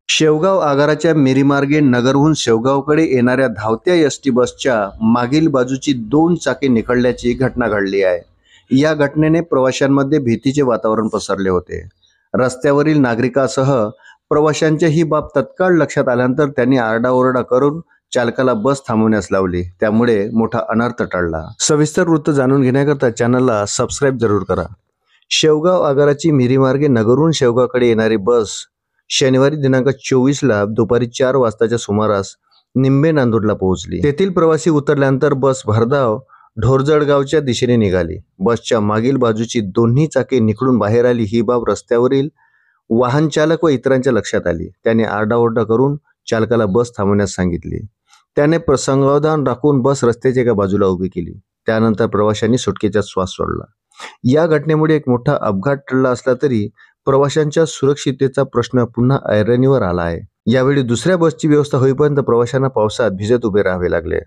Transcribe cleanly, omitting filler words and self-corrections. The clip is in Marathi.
शेवगाव आगाराच्या मिरीमार्गे नगरहून शेवगावकडे येणाऱ्या धावत्या एसटी बसच्या मागील बाजूची 2 चाके निखळल्याची घटना घडली आहे। या घटनेने प्रवाशांमध्ये भीतीचे वातावरण पसरले होते। रस्त्यावरील नागरिकांसह प्रवाशांच्या ही बाब तत्काळ लक्षात आल्यानंतर त्यांनी आरडाओरडा करून चालकाला बस थांबवण्यास लावली। त्यामुळे मोठा अनर्थ टळला। सविस्तर वृत्त जाणून घेण्याकरता चॅनलला सबस्क्राईब जरूर करा। शेवगाव आगाराची मिरीमार्गे नगरहून शेवगावकडे येणारी बस शनिवारी दिनांक 24 ला दुपारी 4 वाजताच्या सुमारास निंबे नांदूरला पोहोचली। तेथील प्रवासी उतरल्यानंतर बस भरधाव ढोरजळगावच्या दिशेने निघाली। बसच्या मागील बाजूची दोन्ही चाके निखळून बाहेर आली। ही बाब रस्त्यावरील वाहन चालक व इतरांच्या लक्षात आली। त्याने आरडाओरडा करून चालकाला बस थांबवण्यास सांगितले। त्याने प्रसंगावधान राखून बस रस्त्याच्या एका बाजूला उभी केली। त्यानंतर प्रवाशांनी सुटकेचा श्वास सोडला। या घटनेमुळे एक मोठा अपघात टळला असला तरी प्रवाशांच्या सुरक्षिततेचा प्रश्न पुन्हा ऐरणीवर आला आहे। यावेळी दुसऱ्या बसची व्यवस्था होईपर्यंत प्रवाशांना पावसात भिजत उभे राहावे लागले।